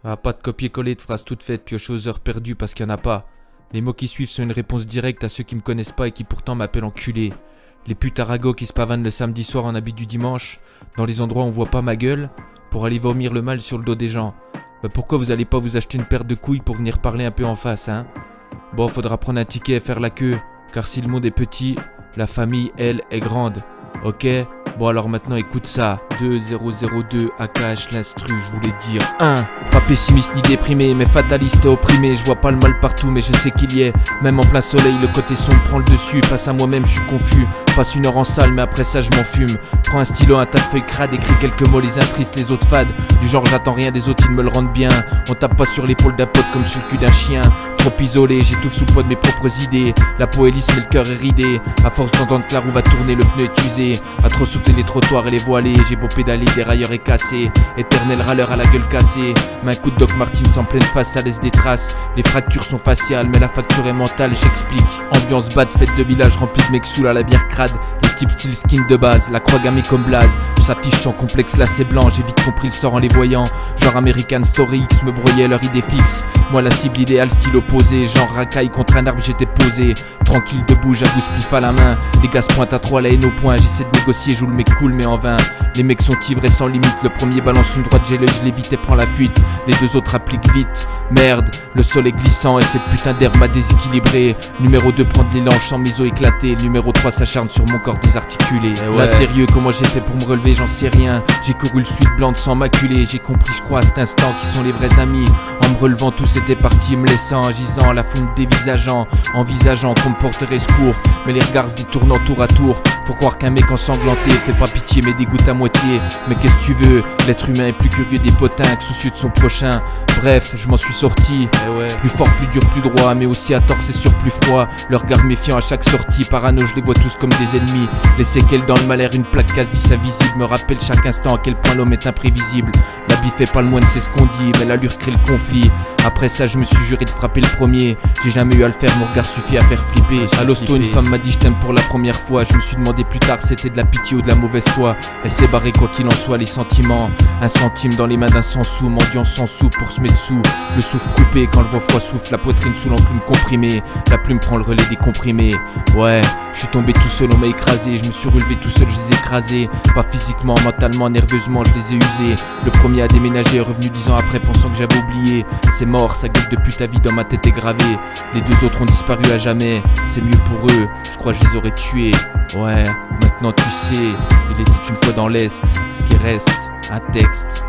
Ah, pas de copier-coller de phrases toutes faites piochées aux heures perdues parce qu'il n'y en a pas. Les mots qui suivent sont une réponse directe à ceux qui me connaissent pas et qui pourtant m'appellent enculé. Les putes à ragots qui se pavanent le samedi soir en habit du dimanche, dans les endroits où on voit pas ma gueule, pour aller vomir le mal sur le dos des gens. Bah pourquoi vous allez pas vous acheter une paire de couilles pour venir parler un peu en face, hein? Bon, faudra prendre un ticket et faire la queue, car si le monde est petit, la famille, elle, est grande. Ok? Bon alors maintenant écoute ça. 2002 AKH l'instru, je voulais dire 1. Pas pessimiste ni déprimé, mais fataliste et opprimé. Je vois pas le mal partout mais je sais qu'il y est. Même en plein soleil le côté sombre prend le dessus. Face à moi-même je suis confus. Passe une heure en salle mais après ça je m'en fume. Prends un stylo, un tas de feuilles crades, écris quelques mots, les uns tristes, les autres fades. Du genre j'attends rien des autres, ils me le rendent bien. On tape pas sur l'épaule d'un pote comme sur le cul d'un chien. Trop isolé, j'étouffe sous le poids de mes propres idées. La peau est lisse mais le cœur est ridé. À force d'entendre que la roue va tourner, le pneu est usé. À trop sauter les trottoirs et les voilés, j'ai beau pédaler, des railleurs est cassé. Éternel râleur à la gueule cassée. Mais un coup de Doc Martens en pleine face, ça laisse des traces. Les fractures sont faciales, mais la facture est mentale, j'explique. Ambiance bad, fête de village remplie de mecs saouls à la bière crade. L'équipe style skin de base, la croix gammée comme Blaze. J'affiche sans complexe, là c'est blanc, j'ai vite compris le sort en les voyant. Genre American Story X me brouillait leur idée fixe. Moi la cible idéale, style opposé. Genre racaille contre un arbre, j'étais posé. Tranquille debout, j'avoue spliff à la main. Les gars se pointent à 3, la haine au point. J'essaie de négocier, joue le mec cool mais en vain. Les mecs sont ivrés sans limite. Le premier balance une droite, j'ai l'œil, je l'évite et prends la fuite. Les deux autres appliquent vite. Merde, le sol est glissant et cette putain d'herbe m'a déséquilibré. Numéro 2 prend de l'élan, je sens mes os éclater. Numéro 3 s'acharne sur mon corps désarticulé. Ouais. Là sérieux, comment j'ai fait pour me relever, j'en sais rien. J'ai couru le suite blanc de sang maculé. J'ai compris, je crois, à cet instant qui sont les vrais amis. En me relevant, tous étaient partis, me laissant gisant, la foule dévisageant, envisageant qu'on me porterait secours. Mais les regards se détournant tour à tour. Faut croire qu'un mec ensanglanté fait pas pitié mais dégoûte à moitié. Mais qu'est-ce que tu veux, l'être humain est plus curieux des potins que soucieux de son prochain. Bref, je m'en suis sorti. Plus fort, plus dur, plus droit, mais aussi à tort c'est sûr plus froid. Le regard méfiant à chaque sortie, parano je les vois tous comme des ennemis. Les séquelles dans le malheur, une plaque vis invisible me rappelle chaque instant à quel point l'homme est imprévisible. La bif est pas le moine, c'est ce qu'on dit, mais l'allure crée le conflit. Après ça je me suis juré de frapper le premier. J'ai jamais eu à le faire, mon regard suffit à faire flipper. À l'hosto une femme m'a dit je t'aime pour la première fois. Je me suis demandé plus tard c'était de la pitié ou de la mauvaise foi. Elle s'est barrée quoi qu'il en soit, les sentiments. Un centime dans les mains d'un sans-sou, mendiant sans sou pour se mettre sous. Le souffle coupé quand le vent froid souffle, la poitrine sous l'enclume comprimée. La plume prend le relais des comprimés. Ouais, je suis tombé tout seul, on m'a écrasé. Je me suis relevé tout seul, je les ai écrasés. Pas physiquement, mentalement, nerveusement, je les ai usés. Le premier à déménager est revenu 10 ans après pensant que j'avais oublié. C'est mort, sa gueule depuis ta vie dans ma tête est gravée. Les deux autres ont disparu à jamais, c'est mieux pour eux, je crois que je les aurais tués. Ouais, maintenant tu sais, il était une fois dans l'Est, ce qui reste, un texte,